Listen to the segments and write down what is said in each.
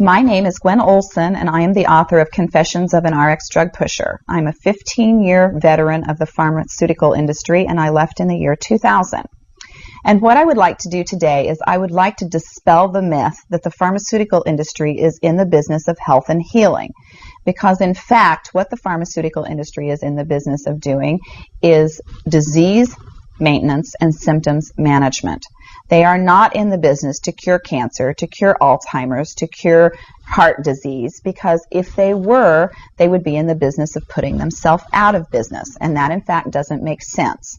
My name is Gwen Olson, and I am the author of Confessions of an RX Drug Pusher. I'm a 15-year veteran of the pharmaceutical industry, and I left in the year 2000. And what I would like to do today is I would like to dispel the myth that the pharmaceutical industry is in the business of health and healing. Because in fact, what the pharmaceutical industry is in the business of doing is disease maintenance and symptoms management. They are not in the business to cure cancer, to cure Alzheimer's, to cure heart disease, because if they were, they would be in the business of putting themselves out of business, and that in fact doesn't make sense.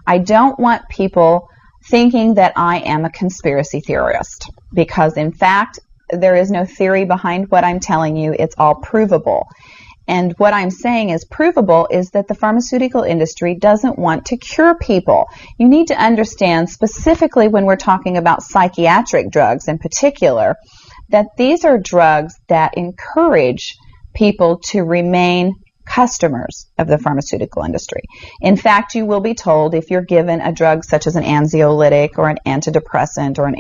I don't want people thinking that I am a conspiracy theorist, because in fact there is no theory behind what I'm telling you. It's all provable. And what I'm saying is provable is that the pharmaceutical industry doesn't want to cure people. You need to understand, specifically when we're talking about psychiatric drugs in particular, that these are drugs that encourage people to remain customers of the pharmaceutical industry. In fact, you will be told if you're given a drug such as an anxiolytic or an antidepressant or an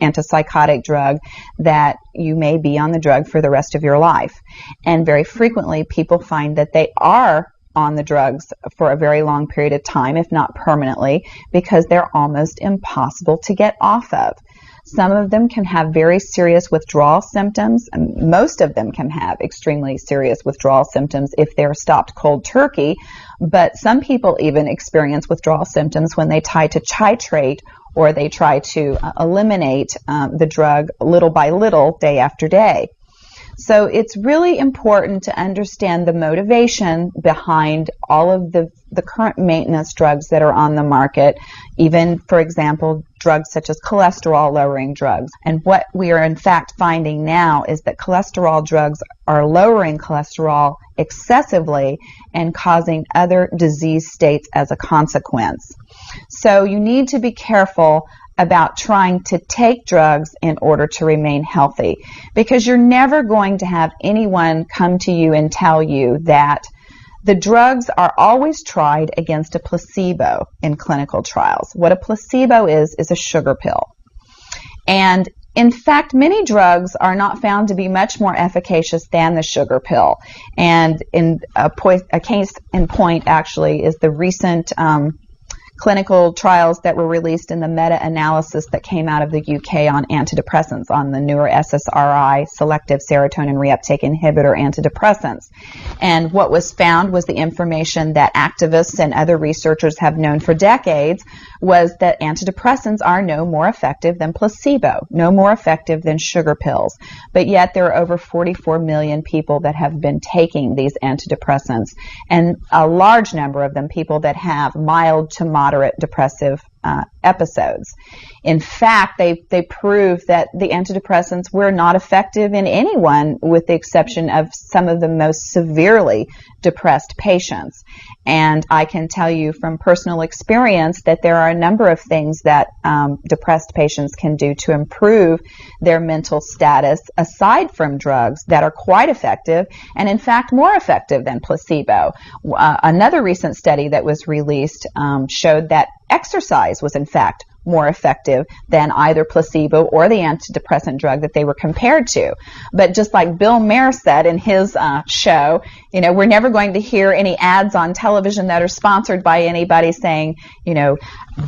antipsychotic drug that you may be on the drug for the rest of your life. And very frequently people find that they are on the drugs for a very long period of time, if not permanently, because they're almost impossible to get off of. Some of them can have very serious withdrawal symptoms, and most of them can have extremely serious withdrawal symptoms if they're stopped cold turkey, but some people even experience withdrawal symptoms when they try to titrate or they try to eliminate the drug little by little, day after day. So it's really important to understand the motivation behind all of the current maintenance drugs that are on the market, even, for example, drugs such as cholesterol-lowering drugs. And what we are in fact finding now is that cholesterol drugs are lowering cholesterol excessively and causing other disease states as a consequence. So you need to be careful about trying to take drugs in order to remain healthy, because you're never going to have anyone come to you and tell you that the drugs are always tried against a placebo in clinical trials. What a placebo is a sugar pill. And in fact, many drugs are not found to be much more efficacious than the sugar pill. And in a case in point actually is the recent clinical trials that were released in the meta-analysis that came out of the UK on antidepressants, on the newer SSRI, selective serotonin reuptake inhibitor antidepressants. And what was found was the information that activists and other researchers have known for decades, was that antidepressants are no more effective than placebo, no more effective than sugar pills. But yet there are over 44 million people that have been taking these antidepressants, and a large number of them people that have mild to moderate depressive episodes. In fact, they prove that the antidepressants were not effective in anyone, with the exception of some of the most severely depressed patients. And I can tell you from personal experience that there are a number of things that depressed patients can do to improve their mental status aside from drugs that are quite effective, and in fact more effective than placebo. Another recent study that was released showed that exercise was in fact more effective than either placebo or the antidepressant drug that they were compared to. But just like Bill Maher said in his show, you know, we're never going to hear any ads on television that are sponsored by anybody saying, you know,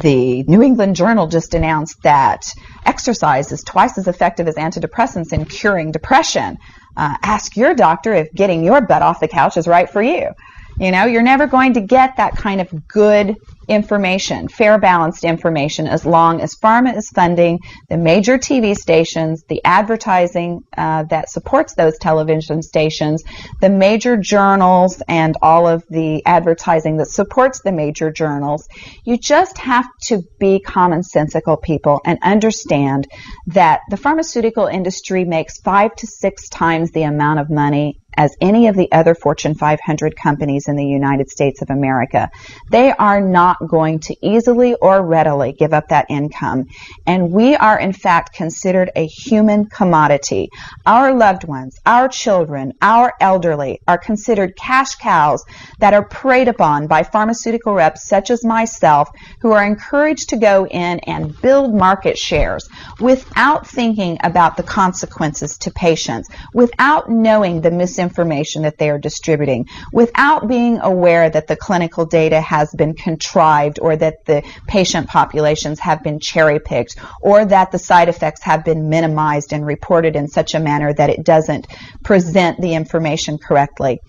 the New England Journal just announced that exercise is twice as effective as antidepressants in curing depression. Ask your doctor if getting your butt off the couch is right for you. You know, you're never going to get that kind of good information, fair, balanced information, as long as pharma is funding the major TV stations, the advertising that supports those television stations, the major journals, and all of the advertising that supports the major journals. You just have to be commonsensical people and understand that the pharmaceutical industry makes 5 to 6 times the amount of money as any of the other Fortune 500 companies in the United States of America. They are not going to easily or readily give up that income. And we are, in fact, considered a human commodity. Our loved ones, our children, our elderly are considered cash cows that are preyed upon by pharmaceutical reps such as myself, who are encouraged to go in and build market shares without thinking about the consequences to patients, without knowing the misinformation that they are distributing, without being aware that the clinical data has been contrived, or that the patient populations have been cherry-picked, or that the side effects have been minimized and reported in such a manner that it doesn't present the information correctly.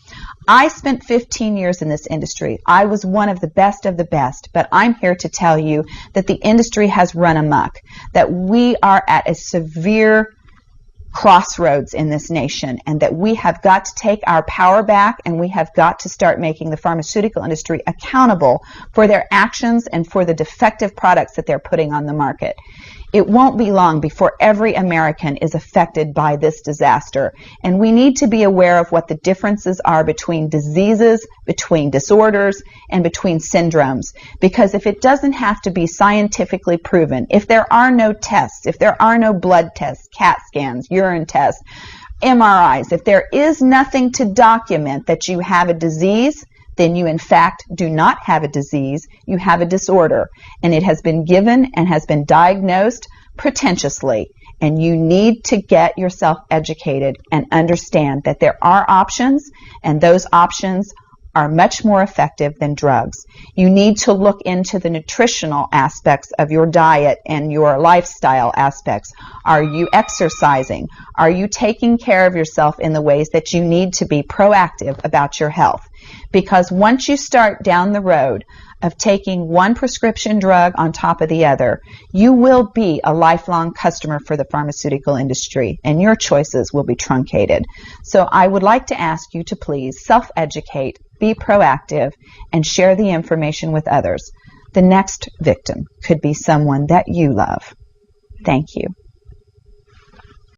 I spent 15 years in this industry. I was one of the best, but I'm here to tell you that the industry has run amok, that we are at a severe crossroads in this nation, and that we have got to take our power back, and we have got to start making the pharmaceutical industry accountable for their actions and for the defective products that they're putting on the market. It won't be long before every American is affected by this disaster, and we need to be aware of what the differences are between diseases, between disorders, and between syndromes. Because if it doesn't have to be scientifically proven, if there are no tests, if there are no blood tests, CAT scans, urine tests, MRIs, if there is nothing to document that you have a disease, then you in fact do not have a disease, you have a disorder, and it has been given and has been diagnosed pretentiously, and you need to get yourself educated and understand that there are options, and those options are much more effective than drugs. You need to look into the nutritional aspects of your diet and your lifestyle aspects. Are you exercising? Are you taking care of yourself in the ways that you need to be proactive about your health? Because once you start down the road of taking one prescription drug on top of the other, you will be a lifelong customer for the pharmaceutical industry, and your choices will be truncated. So I would like to ask you to please self-educate, be proactive, and share the information with others. The next victim could be someone that you love. Thank you.